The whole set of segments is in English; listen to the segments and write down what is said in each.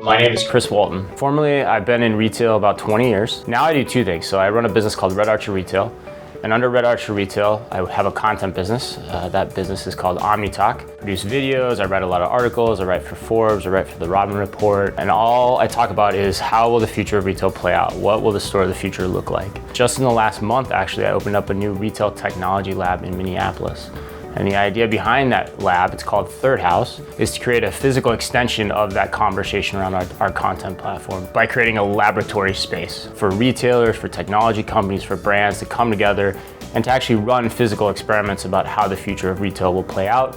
My name is Chris Walton. Formerly, I've been in retail about 20 years. Now I do two things. So I run a business called Red Archer Retail. And under Red Archer Retail, I have a content business. That business is called Omni. Produce videos, I write a lot of articles, I write for Forbes, I write for the Robin Report. And all I talk about is how will the future of retail play out? What will the store of the future look like? Just in the last month, actually, I opened up a new retail technology lab in Minneapolis. And the idea behind that lab, it's called Hous, is to create a physical extension of that conversation around our content platform by creating a laboratory space for retailers, for technology companies, for brands to come together and to actually run physical experiments about how the future of retail will play out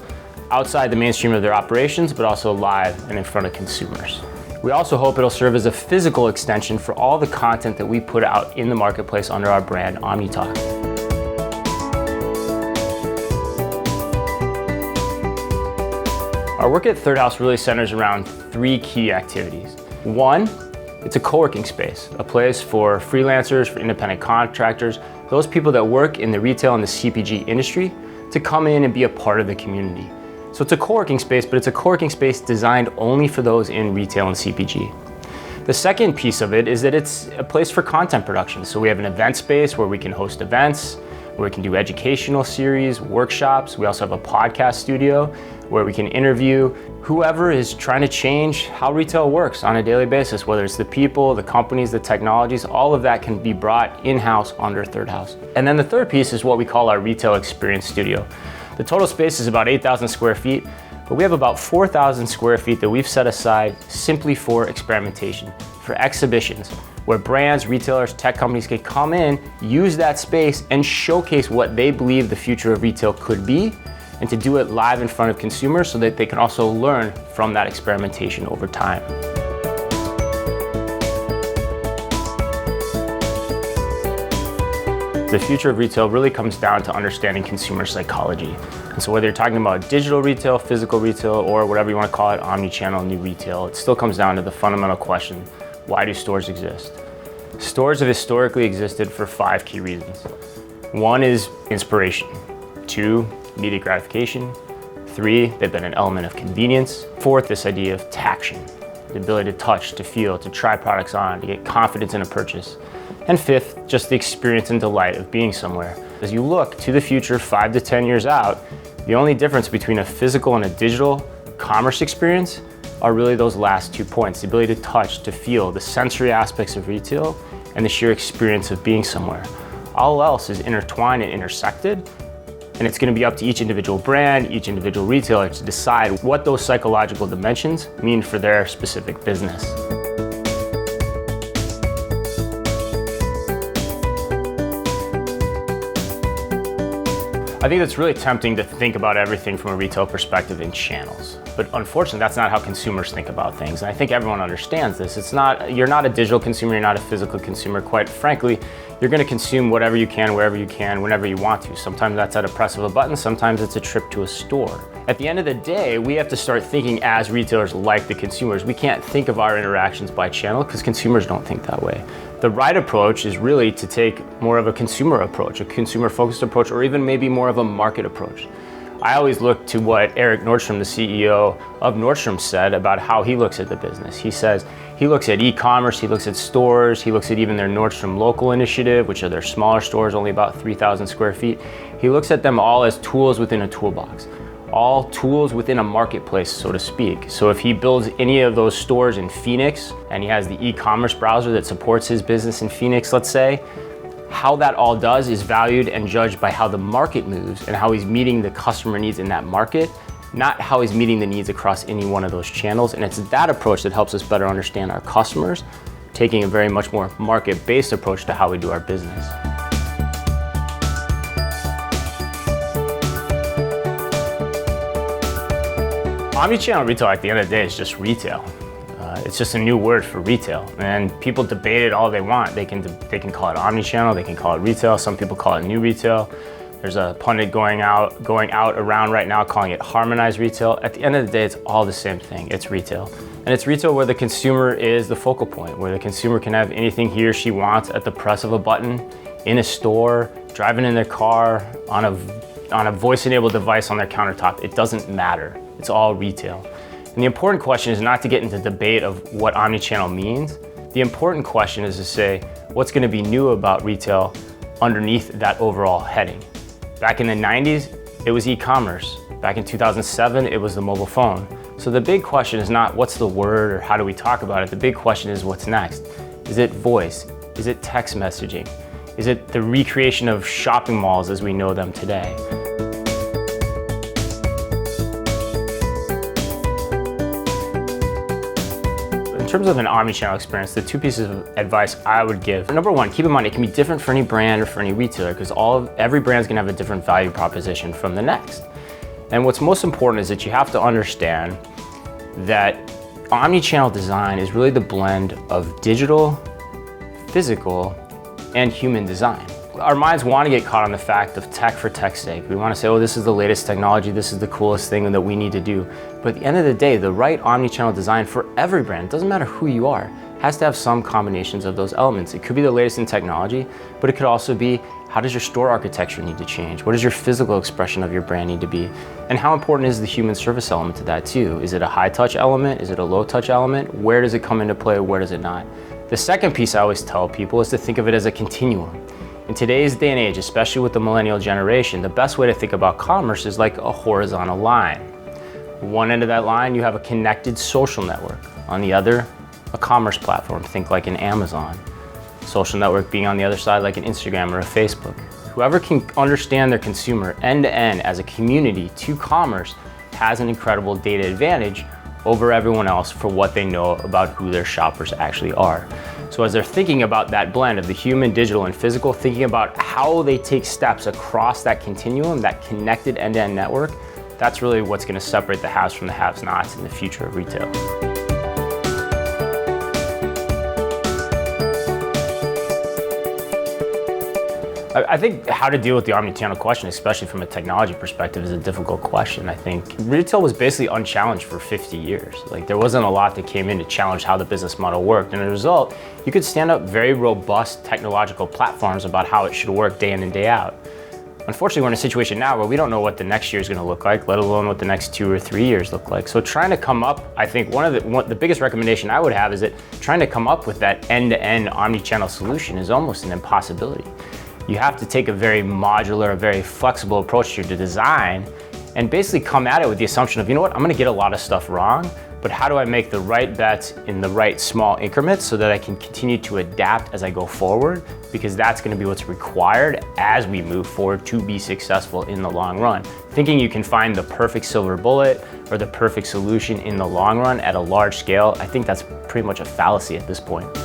outside the mainstream of their operations, but also live and in front of consumers. We also hope it'll serve as a physical extension for all the content that we put out in the marketplace under our brand, Omni. Our work at Hous really centers around three key activities. One, it's a co-working space, a place for freelancers, for independent contractors, those people that work in the retail and the CPG industry to come in and be a part of the community. So it's a co-working space, but it's a co-working space designed only for those in retail and CPG. The second piece of it is that it's a place for content production. So we have an event space where we can host events, where we can do educational series, workshops. We also have a podcast studio where we can interview whoever is trying to change how retail works on a daily basis, whether it's the people, the companies, the technologies, all of that can be brought in-house under Hous. And then the third piece is what we call our retail experience studio. The total space is about 8,000 square feet, but we have about 4,000 square feet that we've set aside simply for experimentation, for exhibitions, where brands, retailers, tech companies can come in, use that space, and showcase what they believe the future of retail could be, and to do it live in front of consumers so that they can also learn from that experimentation over time. The future of retail really comes down to understanding consumer psychology. And so whether you're talking about digital retail, physical retail, or whatever you want to call it, omni-channel, new retail, it still comes down to the fundamental question, why do stores exist? Stores have historically existed for 5 key reasons. 1 is inspiration. 2, immediate gratification. 3, they've been an element of convenience. 4th, this idea of taction, the ability to touch, to feel, to try products on, to get confidence in a purchase. And 5th, just the experience and delight of being somewhere. As you look to the future 5 to 10 years out, the only difference between a physical and a digital commerce experience are really those last 2 points, the ability to touch, to feel, the sensory aspects of retail, and the sheer experience of being somewhere. All else is intertwined and intersected, and it's going to be up to each individual brand, each individual retailer to decide what those psychological dimensions mean for their specific business. I think it's really tempting to think about everything from a retail perspective in channels. But unfortunately, that's not how consumers think about things. And I think everyone understands this. You're not a digital consumer, you're not a physical consumer. Quite frankly, you're going to consume whatever you can, wherever you can, whenever you want to. Sometimes that's at a press of a button, sometimes it's a trip to a store. At the end of the day, we have to start thinking as retailers like the consumers. We can't think of our interactions by channel because consumers don't think that way. The right approach is really to take more of a consumer approach, a consumer-focused approach, or even maybe more of a market approach. I always look to what Eric Nordstrom, the CEO of Nordstrom, said about how he looks at the business. He says he looks at e-commerce, he looks at stores, he looks at even their Nordstrom Local initiative, which are their smaller stores, only about 3,000 square feet. He looks at them all as tools within a toolbox, all tools within a marketplace, so to speak. So if he builds any of those stores in Phoenix, and he has the e-commerce browser that supports his business in Phoenix, let's say, how that all does is valued and judged by how the market moves and how he's meeting the customer needs in that market, not how he's meeting the needs across any one of those channels. And it's that approach that helps us better understand our customers, taking a very much more market-based approach to how we do our business. Omnichannel retail at the end of the day is just retail. It's just a new word for retail, and people debate it all they want. They can call it omnichannel, they can call it retail. Some people call it new retail. There's a pundit going out around right now calling it harmonized retail. At the end of the day, it's all the same thing. It's retail, and it's retail where the consumer is the focal point, where the consumer can have anything he or she wants at the press of a button, in a store, driving in their car, on a voice-enabled device on their countertop. It doesn't matter. It's all retail. And the important question is not to get into debate of what omnichannel means. The important question is to say, what's going to be new about retail underneath that overall heading? Back in the 90s, it was e-commerce. Back in 2007, it was the mobile phone. So the big question is not what's the word or how do we talk about it. The big question is what's next. Is it voice? Is it text messaging? Is it the recreation of shopping malls as we know them today? In terms of an omnichannel experience, the two pieces of advice I would give. Number one, keep in mind it can be different for any brand or for any retailer because every brand's gonna have a different value proposition from the next. And what's most important is that you have to understand that omnichannel design is really the blend of digital, physical, and human design. Our minds want to get caught on the fact of tech for tech's sake. We want to say, oh, this is the latest technology, this is the coolest thing that we need to do. But at the end of the day, the right omnichannel design for every brand, it doesn't matter who you are, has to have some combinations of those elements. It could be the latest in technology, but it could also be, how does your store architecture need to change? What does your physical expression of your brand need to be? And how important is the human service element to that too? Is it a high touch element? Is it a low touch element? Where does it come into play? Where does it not? The second piece I always tell people is to think of it as a continuum. In today's day and age, especially with the millennial generation, the best way to think about commerce is like a horizontal line. One end of that line, you have a connected social network. On the other, a commerce platform, think like an Amazon. Social network being on the other side like an Instagram or a Facebook. Whoever can understand their consumer end to end as a community to commerce has an incredible data advantage over everyone else for what they know about who their shoppers actually are. So as they're thinking about that blend of the human, digital, and physical, thinking about how they take steps across that continuum, that connected end-to-end network, that's really what's going to separate the haves from the have-nots in the future of retail. I think how to deal with the omnichannel question, especially from a technology perspective, is a difficult question. I think retail was basically unchallenged for 50 years. Like there wasn't a lot that came in to challenge how the business model worked. And as a result, you could stand up very robust technological platforms about how it should work day in and day out. Unfortunately, we're in a situation now where we don't know what the next year is going to look like, let alone what the next 2 or 3 years look like. So trying to come up, I think the biggest recommendation I would have is that trying to come up with that end-to-end omnichannel solution is almost an impossibility. You have to take a very modular, a very flexible approach to your design and basically come at it with the assumption of, you know what, I'm gonna get a lot of stuff wrong, but how do I make the right bets in the right small increments so that I can continue to adapt as I go forward? Because that's gonna be what's required as we move forward to be successful in the long run. Thinking you can find the perfect silver bullet or the perfect solution in the long run at a large scale, I think that's pretty much a fallacy at this point.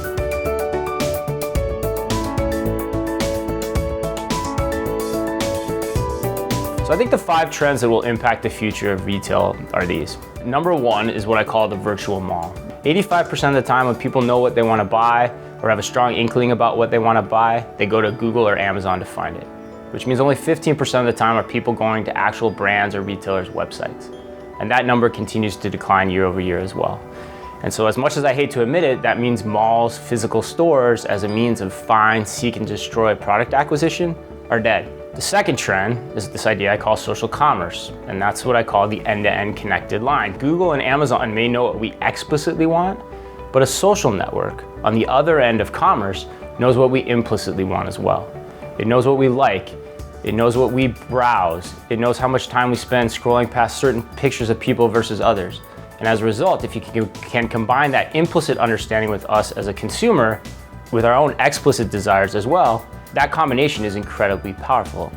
So I think the 5 trends that will impact the future of retail are these. Number 1 is what I call the virtual mall. 85% of the time when people know what they want to buy or have a strong inkling about what they want to buy, they go to Google or Amazon to find it. Which means only 15% of the time are people going to actual brands or retailers' websites. And that number continues to decline year over year as well. And so as much as I hate to admit it, that means malls, physical stores as a means of find, seek, and destroy product acquisition are dead. The second trend is this idea I call social commerce, and that's what I call the end-to-end connected line. Google and Amazon may know what we explicitly want, but a social network on the other end of commerce knows what we implicitly want as well. It knows what we like, it knows what we browse, it knows how much time we spend scrolling past certain pictures of people versus others. And as a result, if you can combine that implicit understanding with us as a consumer, with our own explicit desires as well, that combination is incredibly powerful.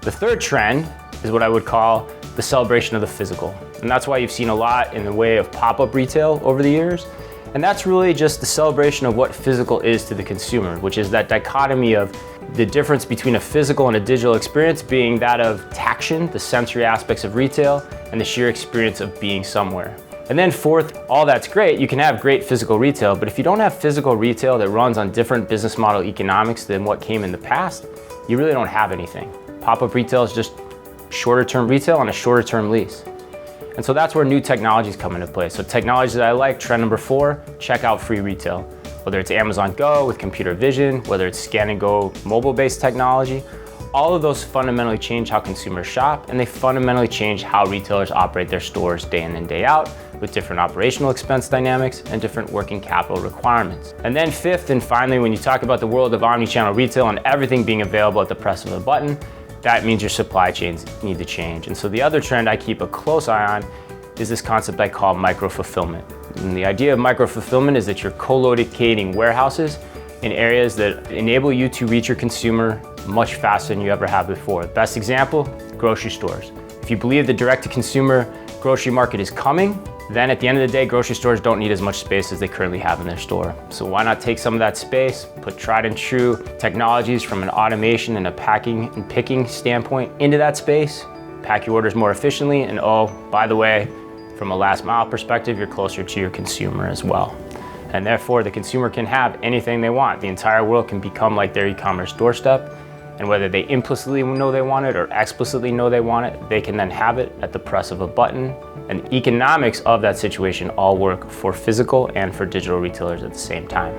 The third trend is what I would call the celebration of the physical. And that's why you've seen a lot in the way of pop-up retail over the years. And that's really just the celebration of what physical is to the consumer, which is that dichotomy of the difference between a physical and a digital experience being that of taction, the sensory aspects of retail, and the sheer experience of being somewhere. And then fourth, all that's great, you can have great physical retail, but if you don't have physical retail that runs on different business model economics than what came in the past, you really don't have anything. Pop-up retail is just shorter term retail on a shorter term lease. And so that's where new technologies come into play. So technologies that I like, trend number 4, checkout free retail. Whether it's Amazon Go with computer vision, whether it's scan and go mobile-based technology, all of those fundamentally change how consumers shop, and they fundamentally change how retailers operate their stores day in and day out, with different operational expense dynamics and different working capital requirements. And then fifth and finally, when you talk about the world of omnichannel retail and everything being available at the press of a button, that means your supply chains need to change. And so the other trend I keep a close eye on is this concept I call micro-fulfillment. And the idea of micro-fulfillment is that you're co-locating warehouses in areas that enable you to reach your consumer much faster than you ever have before. Best example, grocery stores. If you believe the direct-to-consumer grocery market is coming, then at the end of the day, grocery stores don't need as much space as they currently have in their store. So why not take some of that space, put tried and true technologies from an automation and a packing and picking standpoint into that space, pack your orders more efficiently, and oh, by the way, from a last mile perspective, you're closer to your consumer as well. And therefore, the consumer can have anything they want. The entire world can become like their e-commerce doorstep. And whether they implicitly know they want it or explicitly know they want it, they can then have it at the press of a button. And the economics of that situation all work for physical and for digital retailers at the same time.